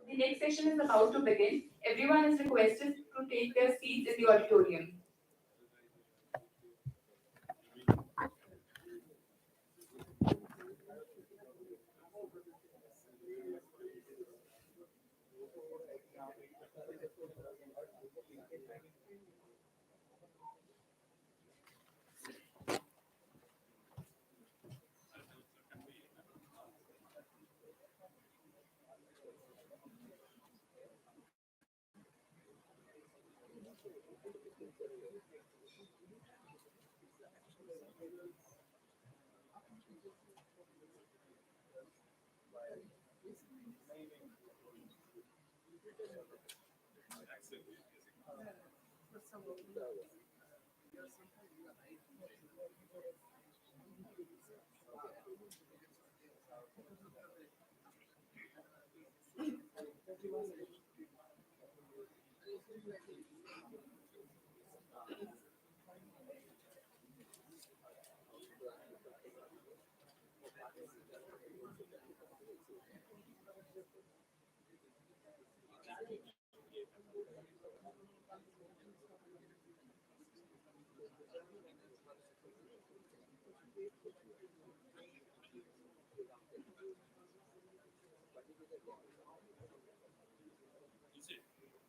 The next session is about to begin. Everyone is requested to take their seats in the auditorium.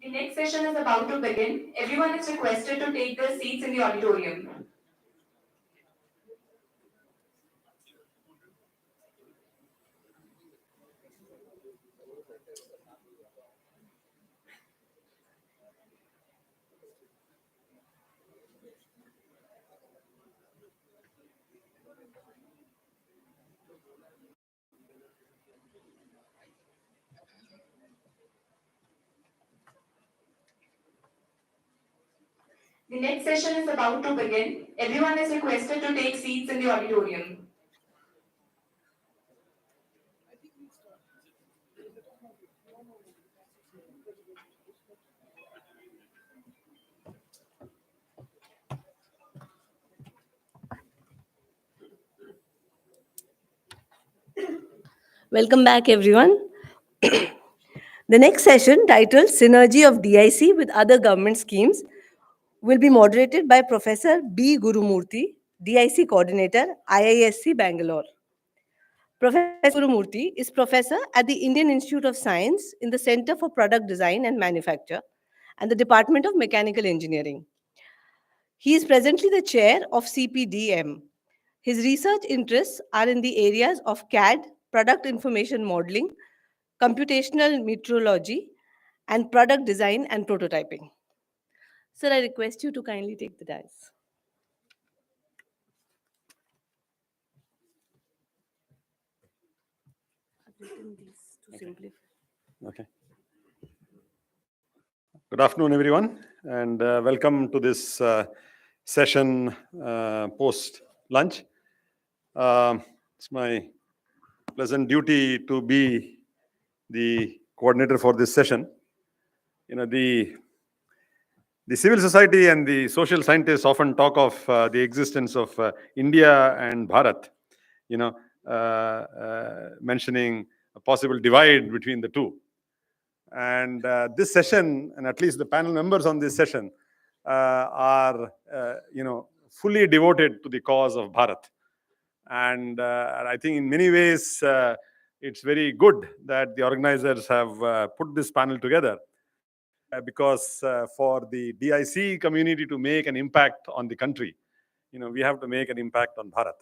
The next session is about to begin. Everyone is requested to take their seats in the auditorium. The next session is about to begin. Everyone is requested to take seats in the auditorium. Welcome back, everyone. The next session, titled Synergy of DIC with Other Government Schemes, will be moderated by Professor B. Gurumurthy, DIC Coordinator, IISc Bangalore. Professor Gurumurthy is professor at the Indian Institute of Science in the Center for Product Design and Manufacture and the Department of Mechanical Engineering. He is presently the chair of CPDM. His research interests are in the areas of CAD, product information modeling, computational metrology, and product design and prototyping. Sir, I request you to kindly take the dais. I've written these to simplify. Okay. Good afternoon, everyone, and welcome to this session post lunch. It's my pleasant duty to be the coordinator for this session. You know, the civil society and the social scientists often talk of the existence of India and Bharat, mentioning a possible divide between the two. And this session, and at least the panel members on this session, are fully devoted to the cause of Bharat. And I think in many ways, it's very good that the organizers have put this panel together because for the DIC community to make an impact on the country, we have to make an impact on Bharat.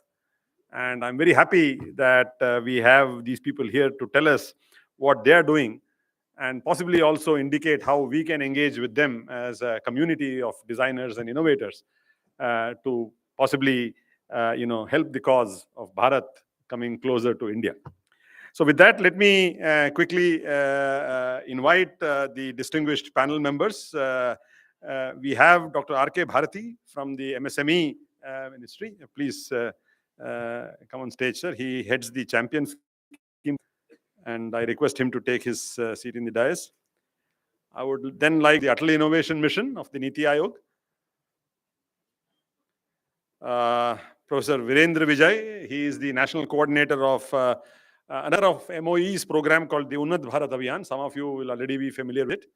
And I'm very happy that we have these people here to tell us what they are doing and possibly also indicate how we can engage with them as a community of designers and innovators to possibly help the cause of Bharat coming closer to India. So with that, let me quickly invite the distinguished panel members. We have Dr. R.K. Bharati from the MSME Ministry. Please come on stage, sir. He heads the champion scheme, and I request him to take his seat in the dais. I would then like the Atal Innovation Mission of the Niti Aayog. Professor Virendra Vijay, he is the national coordinator of another of MOE's program called the Unnat Bharat Abhiyan. Some of you will already be familiar with.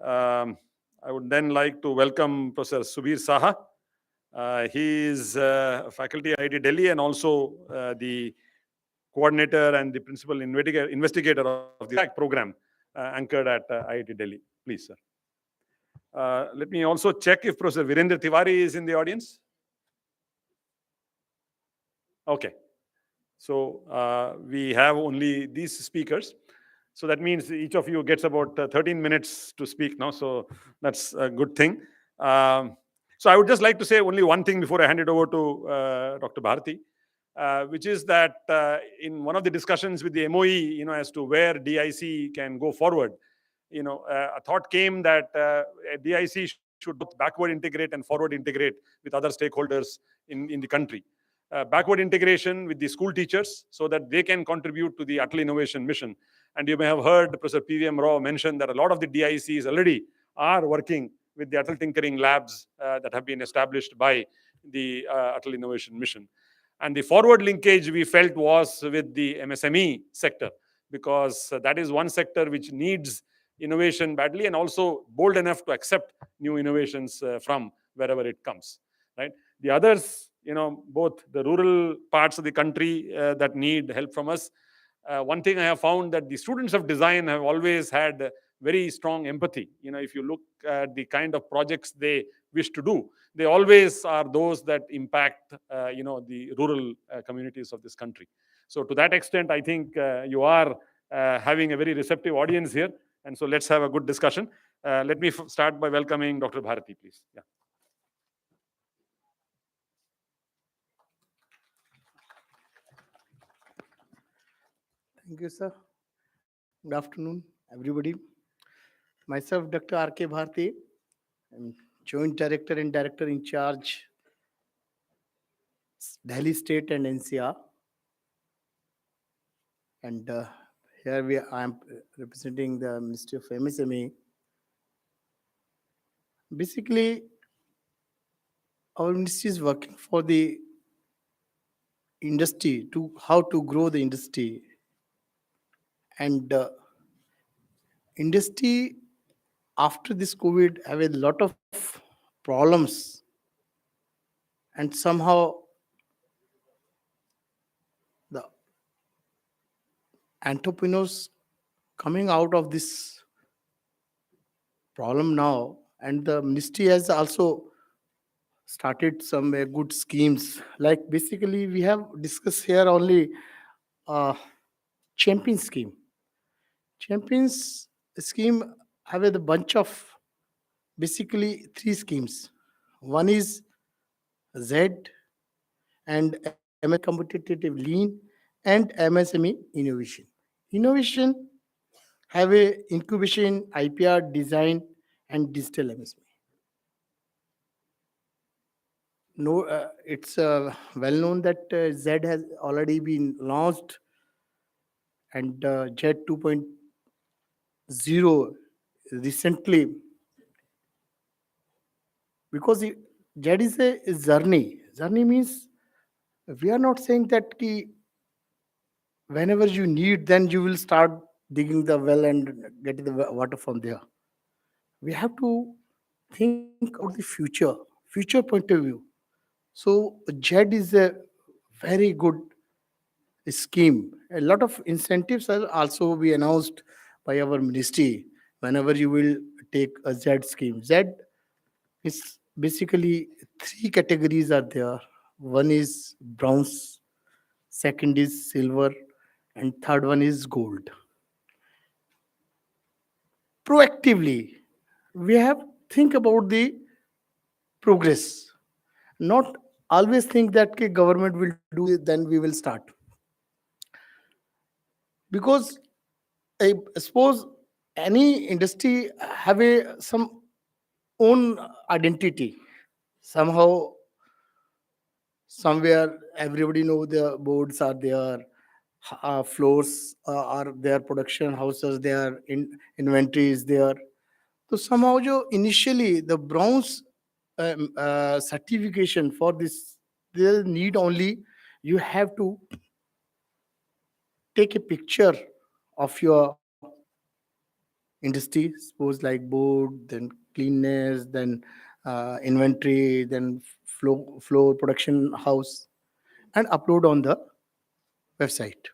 I would then like to welcome Professor Subir Saha. He is faculty at IIT Delhi and also the coordinator and the principal investigator of the program anchored at IIT Delhi. Please, sir. Let me also check if Professor Virendra Tiwari is in the audience. Okay. So we have only these speakers. So that means each of you gets about 13 minutes to speak now. So that's a good thing. So I would just like to say only one thing before I hand it over to Dr. Bharati, which is that in one of the discussions with the MOE, as to where DIC can go forward, a thought came that DIC should both backward integrate and forward integrate with other stakeholders in the country. Backward integration with the school teachers so that they can contribute to the Atal Innovation Mission. And you may have heard Professor P.V.M. Rao mention that a lot of the DICs already are working with the Atal Tinkering Labs that have been established by the Atal Innovation Mission. And the forward linkage we felt was with the MSME sector, because that is one sector which needs innovation badly and also bold enough to accept new innovations from wherever it comes. Right. The others, both the rural parts of the country that need help from us. One thing I have found that the students of design have always had very strong empathy. If you look at the kind of projects they wish to do, they always are those that impact, the rural communities of this country. So to that extent, I think you are having a very receptive audience here, and so let's have a good discussion. Let me start by welcoming Dr. Bharati, please. Yeah. Thank you, sir. Good afternoon, everybody. Myself, Dr. R.K. Bharti. I'm Joint Director and Director in Charge, Delhi State and NCR. And here I am representing the Ministry of MSME. Basically, our ministry is working for the industry to how to grow the industry. And industry after this COVID have a lot of problems, and somehow the entrepreneurs coming out of this problem now, and the ministry has also started some good schemes. Like basically we have discussed here only uh, champion scheme. Champions scheme have a bunch of basically three schemes. One is Z and MSME competitive lean and MSME innovation. Innovation have a incubation, IPR, design, and digital MSME. No, it's well known that Z has already been launched, and Z 2.0 recently, because Z is a journey. Journey means we are not saying that whenever you need, then you will start digging the well and getting the water from there. We have to think about the future point of view. So JED is a very good scheme. A lot of incentives are also be announced by our ministry whenever you will take a Z scheme. Z is basically three categories are there. One is bronze, second is silver, and third one is gold. Proactively, we have think about the progress, not always think that okay, government will do it, then we will start. Because I suppose any industry have a some own identity. Somehow, somewhere, everybody know the boards are there, floors are there, production houses there, inventory is there. So somehow, initially the bronze certification for this, they need only you have to take a picture of your industry, suppose like board, then cleanness, then inventory, then floor production house, and upload on the website.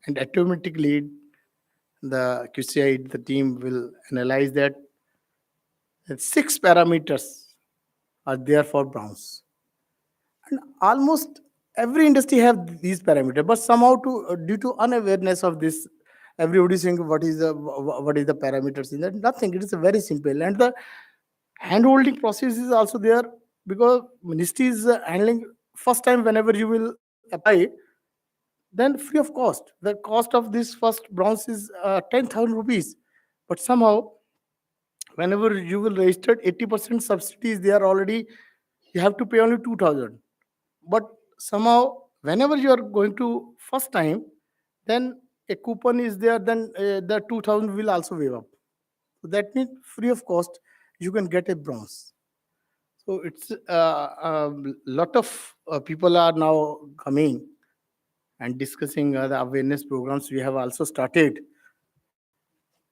And automatically, the QCI, the team will analyze that. And six parameters are there for bronze. And almost every industry have these parameters, but somehow due to unawareness of this, everybody saying what is the parameters in that. Nothing. It is very simple, and the hand holding process is also there, because ministry is handling first time. Whenever you will apply, then free of cost. The cost of this first bronze is 10,000 rupees, but somehow whenever you will register, 80% subsidies they are already, you have to pay only 2,000. But somehow whenever you are going to first time, then a coupon is there, then the 2,000 will also waive up. So that means free of cost you can get a bronze. So it's a lot of people are now coming and discussing the awareness programs we have also started.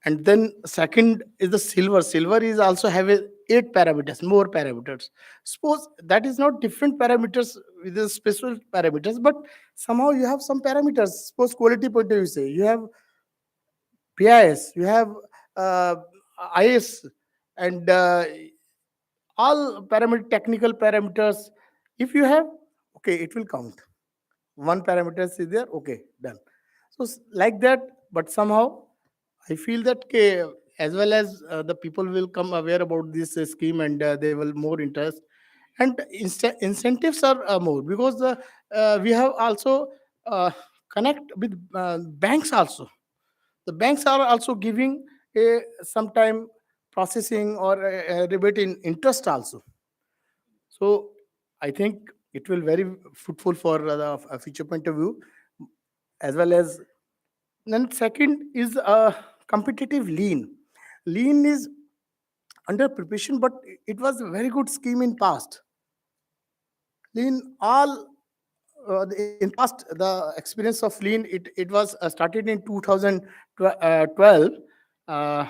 And then second is the silver is also have a 8 parameters, more parameters. Suppose that is not different parameters with the special parameters, but somehow you have some parameters. Suppose quality point of view, say you have PIS, you have uh, IS, and all parameter technical parameters. If you have, okay, it will count. One parameter is there, okay, done. So like that, but somehow I feel that as well as the people will come aware about this scheme, and they will more interest, and incentives are more, because we have also connect with banks also. The banks are also giving a sometime processing or a rebate in interest also. So I think it will very fruitful for the future point of view, as well as. Then second is competitive lean. Lean is under preparation, but it was a very good scheme in past. Lean all in past, the experience of lean, it was started in 2012. uh,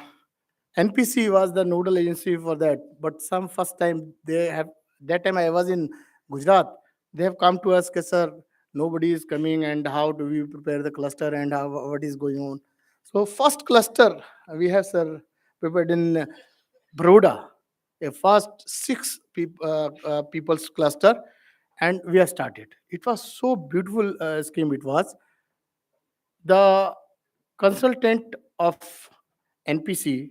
NPC was the nodal agency for that, but some first time they have, that time I was in Gujarat, they have come to us, sir, nobody is coming, and how do we prepare the cluster, and how, what is going on. So first cluster we have, sir, prepared in Baroda, a first six people's cluster, and we have started. It was so beautiful scheme. It was the consultant of NPC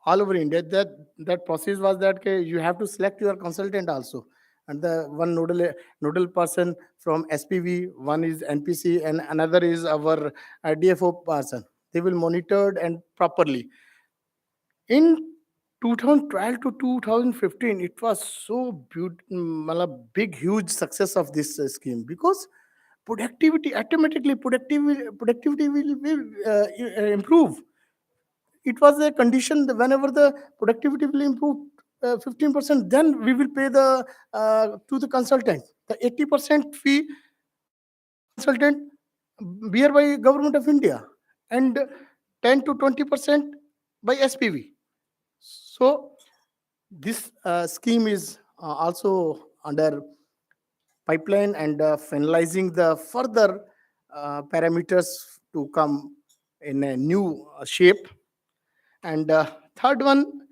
all over India. That process was that, okay, you have to select your consultant also, and the one nodal person from SPV, one is NPC, and another is our DFO person. They will monitored and properly. In 2012 to 2015, it was so beautiful, big huge success of this scheme, because productivity automatically, productivity will improve. It was a condition that whenever the productivity will improve 15%, then we will pay the to the consultant the 80% fee, consultant bear by government of India, and 10 to 20% by SPV. So this scheme is also under pipeline, and finalizing the further parameters to come in a new shape. And third one,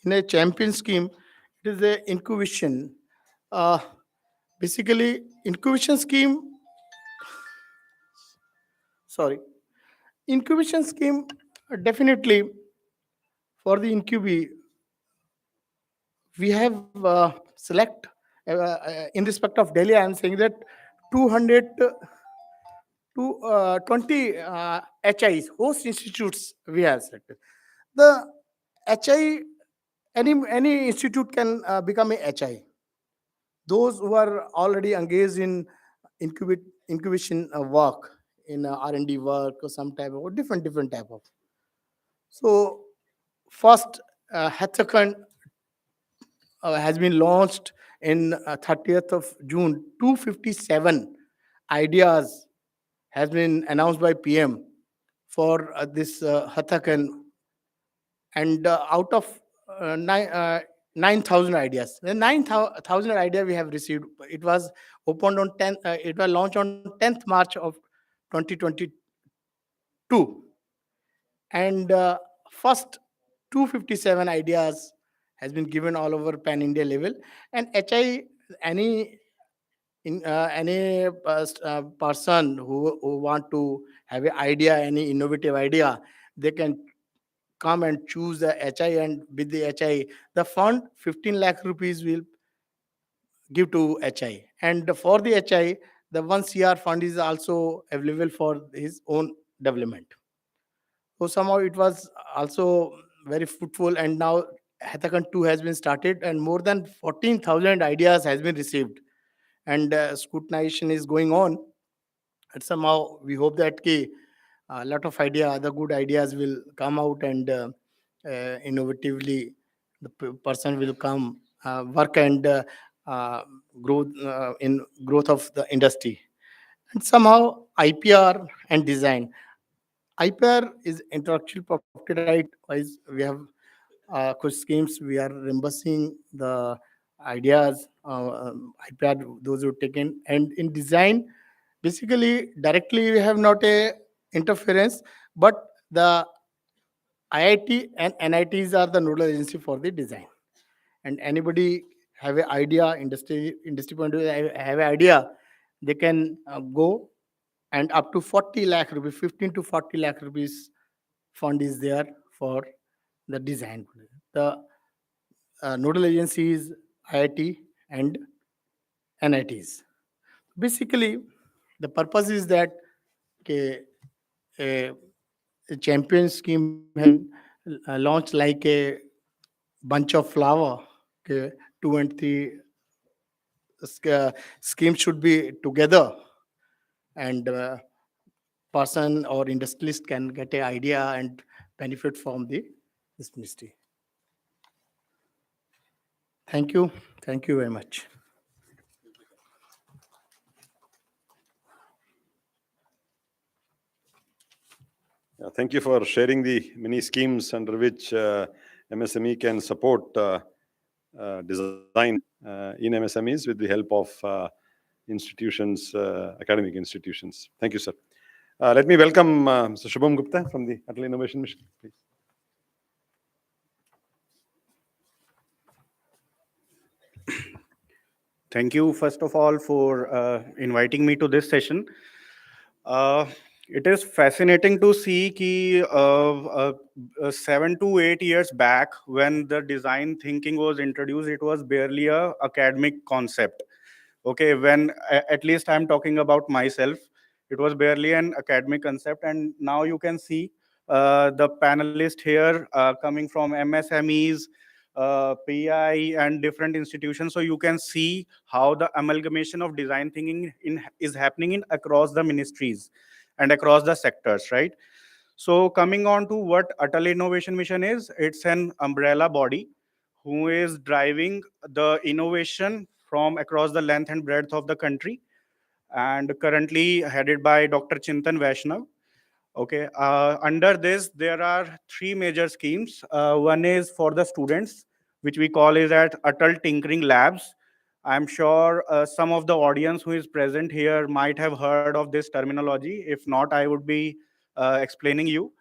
in a champion scheme, it is a incubation. Uh, Basically, incubation scheme. Sorry, incubation scheme, definitely for the incubee we have select in respect of Delhi. I am saying that 200 to 20 HIs, host institutes we have selected. The HI, any institute can become a HI. Those who are already engaged in incubation work, in R&D work, or some type of, or different type of. So first hackathon has been launched in 30th of June. 257 ideas has been announced by PM for this hackathon, and out of 9,000 ideas, the 9,000 idea we have received. It was opened on 10th, it was launched on 10th March of 2022, and first 257 ideas has been given all over pan India level. And HI, any any person who want to have an idea, any innovative idea, they can come and choose the HI, and with the HI, the fund 15 lakh rupees will give to HI. And for the HI, the 1 CR fund is also available for his own development. So somehow it was also very fruitful, and now Hackathon 2 has been started, and more than 14,000 ideas has been received, and scrutinization is going on. And somehow we hope that a lot of other good ideas will come out, and innovatively the person will come work and uh, growth in growth of the industry. And somehow IPR and design. IPR is intellectual property right. Wise we have coach schemes. We are reimbursing the ideas. IPR those who taken, and in design, basically directly we have not a interference, but the IIT and NITs are the nodal agency for the design. And anybody have an idea, industry point of view, have an idea, they can go, and up to 40 lakh rupees, 15 to 40 lakh rupees fund is there for the design. The nodal agencies, IIT and NITs. Basically, the purpose is that okay, a, a champion scheme has launched like a bunch of flower. Okay, two and three schemes should be together, and person or industrialist can get an idea and benefit from the this ministry. Thank you very much. Thank you for sharing the many schemes under which MSME can support design in MSMEs with the help of institutions, academic institutions. Thank you, sir. Let me welcome Mr. Shubham Gupta from the Atal Innovation Mission, please. Thank you, first of all, for inviting me to this session. It is fascinating to see कि 7 to 8 years back, when the design thinking was introduced, it was barely a academic concept. Okay, when at least I'm talking about myself, it was barely an academic concept, and now you can see the panelists here coming from MSMEs, PI, and different institutions. So you can see how the amalgamation of design thinking is happening in across the ministries and across the sectors, right? So coming on to what Atal Innovation Mission is, it's an umbrella body who is driving the innovation from across the length and breadth of the country, and currently headed by Dr. Chintan Vaishnav. Okay, under this, there are three major schemes. One is for the students, which we call is at Atal Tinkering Labs. I'm sure some of the audience who is present here might have heard of this terminology. If not, I would be explaining you.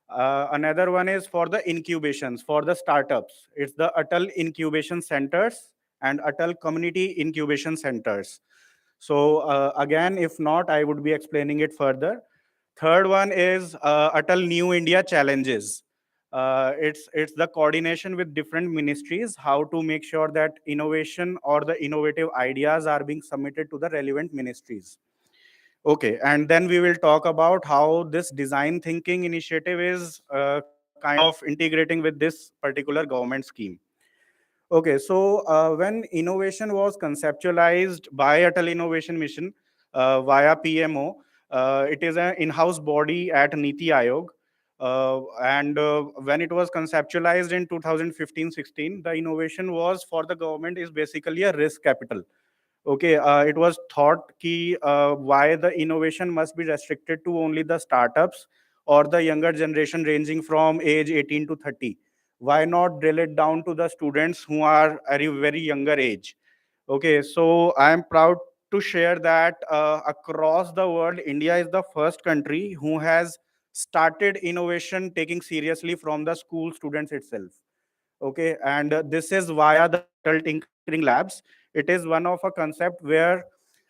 Another one is for the incubations, for the startups. It's the Atal Incubation Centers and Atal Community Incubation Centers. So again, if not, I would be explaining it further. Third one is Atal New India Challenges. It's the coordination with different ministries, how to make sure that innovation or the innovative ideas are being submitted to the relevant ministries. Okay, and then we will talk about how this design thinking initiative is kind of integrating with this particular government scheme. Okay, so when innovation was conceptualized by Atal Innovation Mission via PMO, it is an in-house body at Niti Aayog. And when it was conceptualized in 2015-16, the innovation was for the government is basically a risk capital. Okay, it was thought ki why the innovation must be restricted to only the startups or the younger generation ranging from age 18 to 30. Why not drill it down to the students who are at a very younger age? Okay, so I am proud to share that across the world, India is the first country who has started innovation taking seriously from the school students itself. Okay, and this is via the Atal Tinkering Labs. It is one of a concept where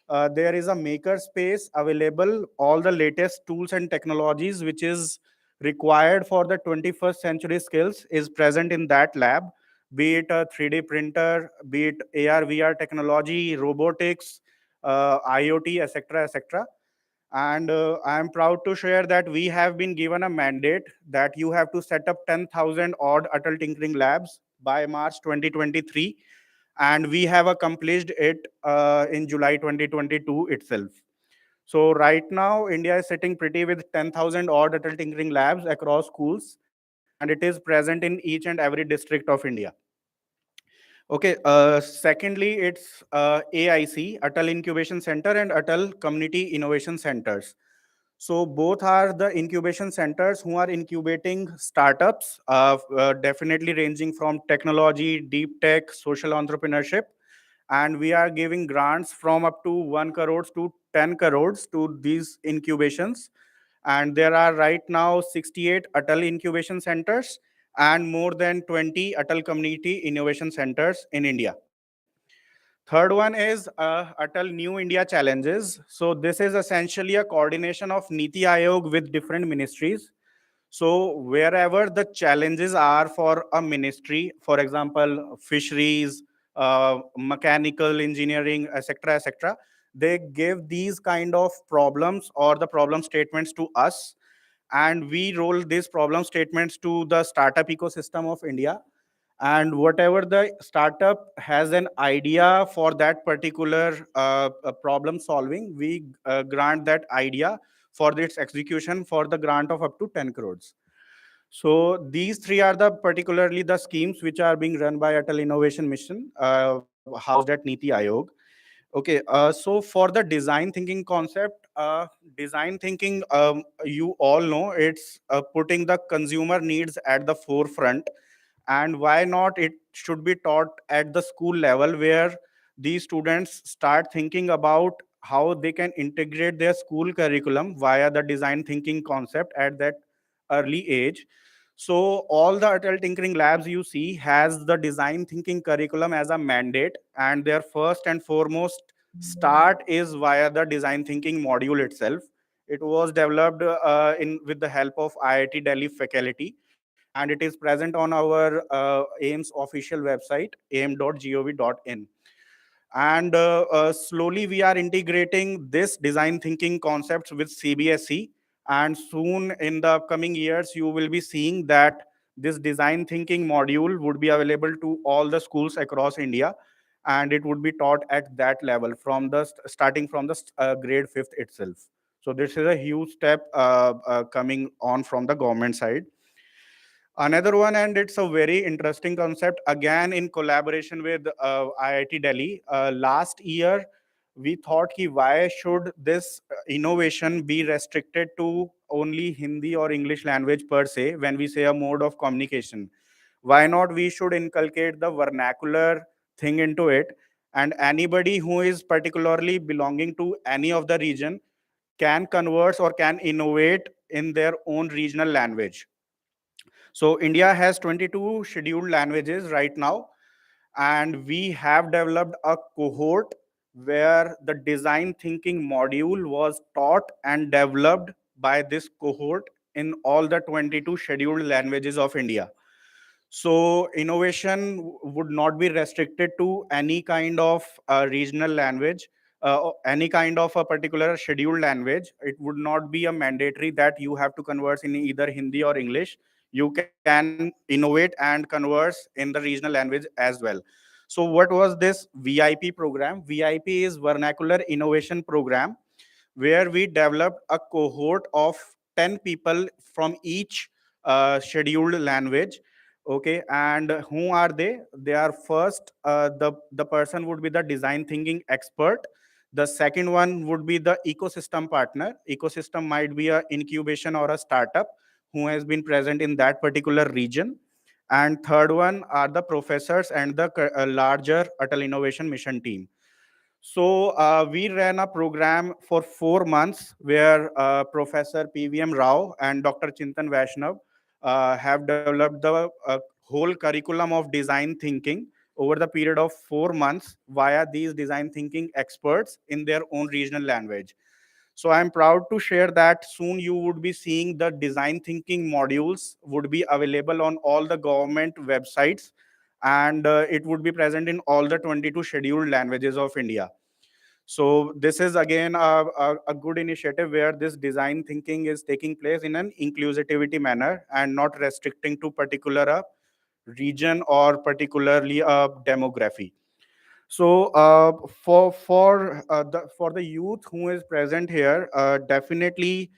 there is a maker space available, all the latest tools and technologies which is required for the 21st century skills is present in that lab, be it a 3D printer, be it AR VR technology, robotics, IoT, etc., etc. And I am proud to share that we have been given a mandate that you have to set up 10,000 odd Atal Tinkering Labs by March 2023. And we have accomplished it in July 2022 itself. So right now, India is sitting pretty with 10,000 odd Atal Tinkering Labs across schools, and it is present in each and every district of India. Okay. Secondly, it's AIC, Atal Incubation Center, and Atal Community Innovation Centers. So both are the incubation centers who are incubating startups, definitely ranging from technology, deep tech, social entrepreneurship, and we are giving grants from up to 1 crores to 10 crores to these incubations. And there are right now 68 Atal incubation centers and more than 20 Atal community innovation centers in India. Third one is Atal New India Challenges. So this is essentially a coordination of Niti Aayog with different ministries. So wherever the challenges are for a ministry, for example, fisheries, mechanical engineering, etc., etc., they give these kind of problems or the problem statements to us, and we roll these problem statements to the startup ecosystem of India. And whatever the startup has an idea for that particular problem solving, we grant that idea for its execution for the grant of up to 10 crores. So these three are the particularly the schemes which are being run by Atal Innovation Mission, housed at Niti Aayog. Okay, so for the design thinking concept, design thinking, you all know it's putting the consumer needs at the forefront. And why not? It should be taught at the school level where these students start thinking about how they can integrate their school curriculum via the design thinking concept at that early age. So all the adult tinkering labs you see has the design thinking curriculum as a mandate, and their first and foremost start is via the design thinking module itself. It was developed in with the help of IIT Delhi faculty, and it is present on our AIMS official website, aim.gov.in. And slowly we are integrating this design thinking concepts with CBSE, and soon in the upcoming years you will be seeing that this design thinking module would be available to all the schools across India, and it would be taught at that level from the starting from the grade 5th itself. So this is a huge step coming on from the government side. Another one, and it's a very interesting concept, again in collaboration with IIT Delhi. Last year, we thought ki why should this innovation be restricted to only Hindi or English language per se when we say a mode of communication? Why not we should inculcate the vernacular thing into it, and anybody who is particularly belonging to any of the region can converse or can innovate in their own regional language. So India has 22 scheduled languages right now, and we have developed a cohort where the design thinking module was taught and developed by this cohort in all the 22 scheduled languages of India. So innovation would not be restricted to any kind of regional language, or any kind of a particular scheduled language. It would not be a mandatory that you have to converse in either Hindi or English. You can innovate and converse in the regional language as well. So what was this VIP program? VIP is Vernacular Innovation Program, where we developed a cohort of 10 people from each scheduled language. Okay, and who are they? They are first, the person would be the design thinking expert. The second one would be the ecosystem partner. Ecosystem might be a incubation or a startup who has been present in that particular region. And third one are the professors and the larger Atal Innovation Mission team. So we ran a program for 4 months where Professor PVM Rao and Dr. Chintan Vaishnav have developed the whole curriculum of design thinking over the period of 4 months via these design thinking experts in their own regional language. So I'm proud to share that soon you would be seeing the design thinking modules would be available on all the government websites, and it would be present in all the 22 scheduled languages of India. So this is again a good initiative where this design thinking is taking place in an inclusivity manner and not restricting to particular region or particularly a demography. So for the youth who is present here, definitely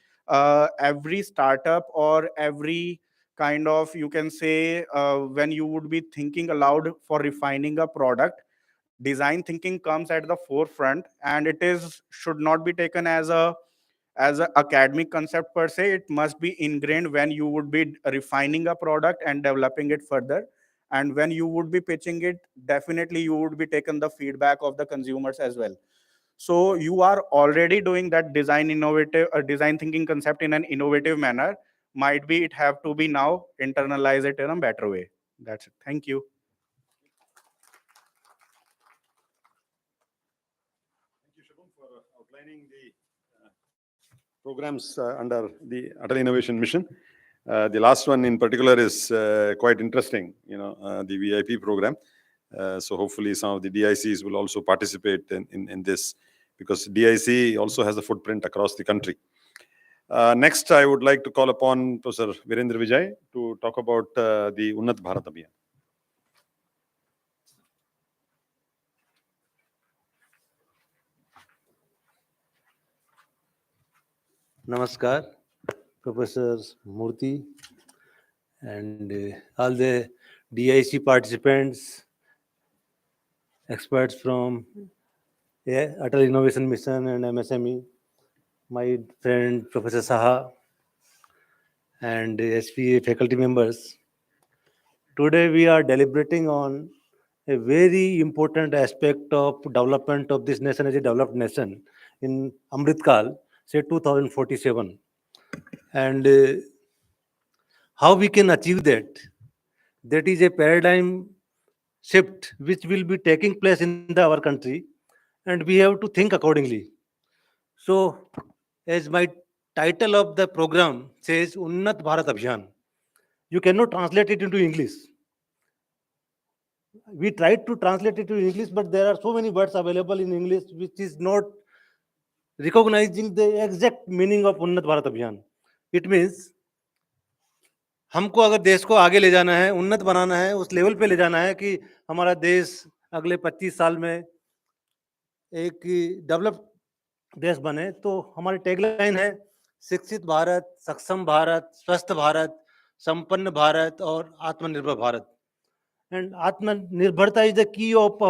every startup or every kind of, you can say, when you would be thinking aloud for refining a product, design thinking comes at the forefront, and it is should not be taken as a academic concept per se. It must be ingrained when you would be refining a product and developing it further. And when you would be pitching it, definitely you would be taken the feedback of the consumers as well. So you are already doing that design thinking concept in an innovative manner. Might be it have to be now internalize it in a better way. That's it. Thank you. Thank you, Shubham, for outlining the programs under the Atal Innovation Mission. The last one in particular is quite interesting, the VIP program. So hopefully some of the DICs will also participate in this, because DIC also has a footprint across the country. Next, I would like to call upon Professor Virendra Vijay to talk about the Unnat Bharat Abhiyan. Namaskar, Professor Murthy, and all the DIC participants, experts from Atal Innovation Mission and MSME, my friend Professor Saha, and SPA faculty members. Today we are deliberating on a very important aspect of development of this nation as a developed nation in Amritkal, say 2047. And how we can achieve that. That is a paradigm shift which will be taking place in our country, and we have to think accordingly. So, as my title of the program says, Unnat Bharat Abhiyan, you cannot translate it into English. We tried to translate it to English, but there are so many words available in English which is not recognizing the exact meaning of Unnat Bharat Abhiyan. It means हमको अगर देश को आगे ले जाना है, उन्नत बनाना है, उस लेवल पे ले जाना है कि हमारा देश अगले 25 साल में एक डेवलप्ड देश बने, तो हमारी टैगलाइन है शिक्षित भारत, सक्षम भारत, स्वस्थ भारत, संपन्न भारत और आत्मनिर्भर भारत. एंड आत्मनिर्भरता इज द की ऑफ